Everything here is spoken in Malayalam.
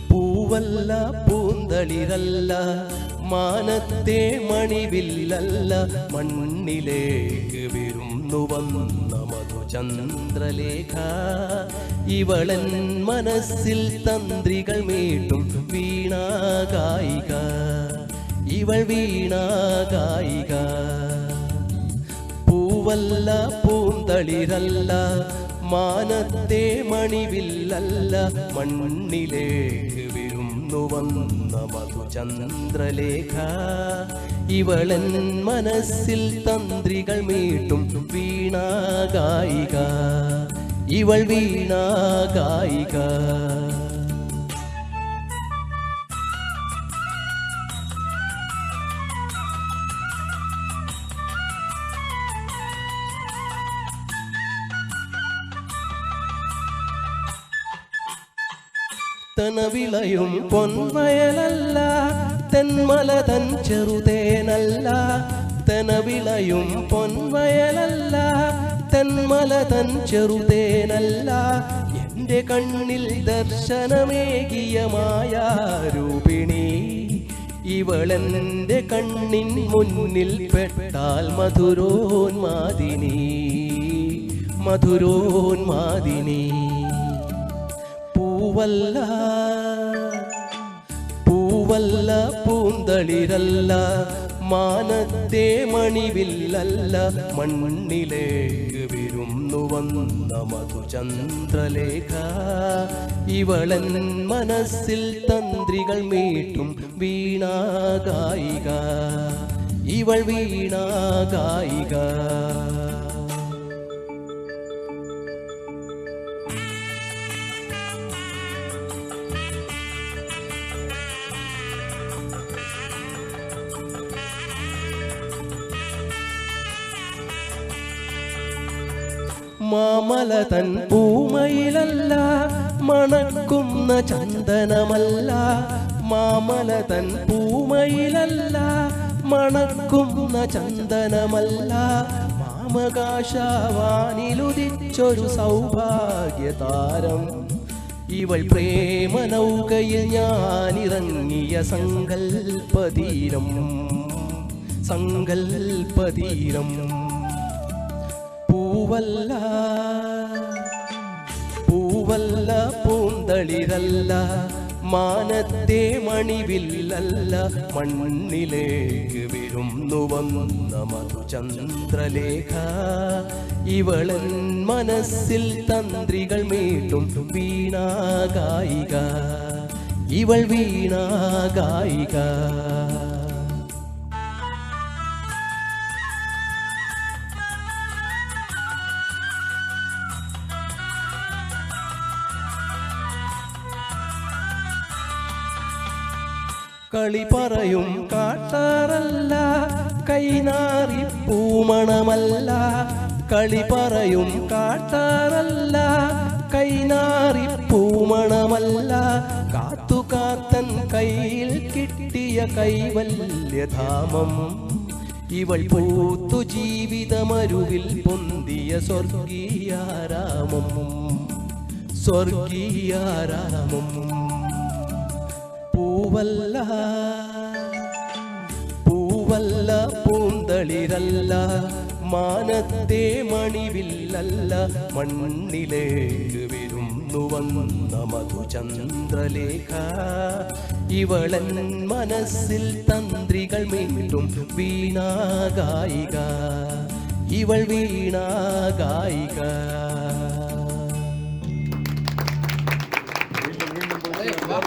പൂവല്ല പൂന്തളിരല്ല മാനത്തെ മണിവില്ലല്ല മണ്ണിലേക്ക് വിരുന്നു വന്ന മധുചന്ദ്രലേഖ ഇവളൻ മനസ്സിൽ തന്ത്രികൾ മീട്ടും വീണാഗായിക ഇവൾ വീണാഗായിക പൂവല്ല പൂന്തളിരല്ല മാനത്തെ മണിവില്ലല്ല മണ്ണിലേക്ക് വിരുന്നു വന്ന മധുചന്ദ്രലേഖ ഇവളൻ മനസ്സിൽ തന്ത്രികൾ മീട്ടും വീണാഗായിക ഇവൾ വീണാഗായിക തനവിളയും പൊൻവയലല്ല തെന്മല തൻ ചെറുതേനല്ല തനവിളയും പൊൻവയലല്ല തെന്മല തൻ ചെറുതേനല്ല എൻ്റെ കണ്ണിൽ ദർശനമേകിയ മായാരൂപിണി ഇവളെൻ്റെ കണ്ണിൻ മുന്നിൽ പെട്ടാൽ മധുരോന്മാദിനി മധുരോന്മാദിനി പൂവല്ല പൂവല്ല പൂന്തളിരല്ല മാനത്തെ മണിവില്ലല്ല മണ്ണിലേക്ക് വിരുന്നു വന്ന മധുചന്ദ്രലേഖ ഇവളൻ മനസ്സിൽ തന്ത്രികൾ മീട്ടും വീണാഗായിക ഇവൾ വീണാഗായിക മാമല തൻ പൂമയിലല്ല മണക്കുന്ന ചന്ദനമല്ല മാമല തൻ പൂമയിലല്ല മണക്കുന്ന ചന്ദനമല്ല മാമകാശവാനിലുദിച്ചൊരു സൗഭാഗ്യതാരം ഇവൾ പ്രേമനൗകയിൽ ഞാനിറങ്ങിയ സങ്കൽപ്പതീരം സങ്കൽപ്പതീരം പൂവല്ല പൂവല്ല പൂന്തളിരല്ല മാനത്തെ മണിവില്ലല്ല മണ്ണിലേക്ക് വിരുന്നു വന്ന മധുചന്ദ്രലേഖ ഇവളൻ മനസ്സിൽ തന്ത്രികൾ മീട്ടും വീണാഗായിക ഇവൾ വീണാഗായിക കളി പറയും കാട്ടാറല്ല കൈനാറി പൂമണമല്ല കളി പറയും കാട്ടാറല്ല കൈനാറി പൂമണമല്ല കാത്തുകാത്തൻ കയ്യിൽ കിട്ടിയ കൈവല്യധാമം ഇവൾ പൂത്തു ജീവിതമരുവിൽ പൊന്തിയ സ്വർഗീയാരാമം സ്വർഗീയാരാമം പൂവല്ല പൂവല്ല പൂന്തളിരല്ല മാനത്തെ മണിവില്ലല്ല മണ്ണിലേക്ക് വിരുന്നു വന്ന മധുചന്ദ്രലേഖ ഇവളൻ മനസ്സിൽ തന്ത്രികൾ മീട്ടും വീണാഗായിക ഇവൾ വീണാഗായിക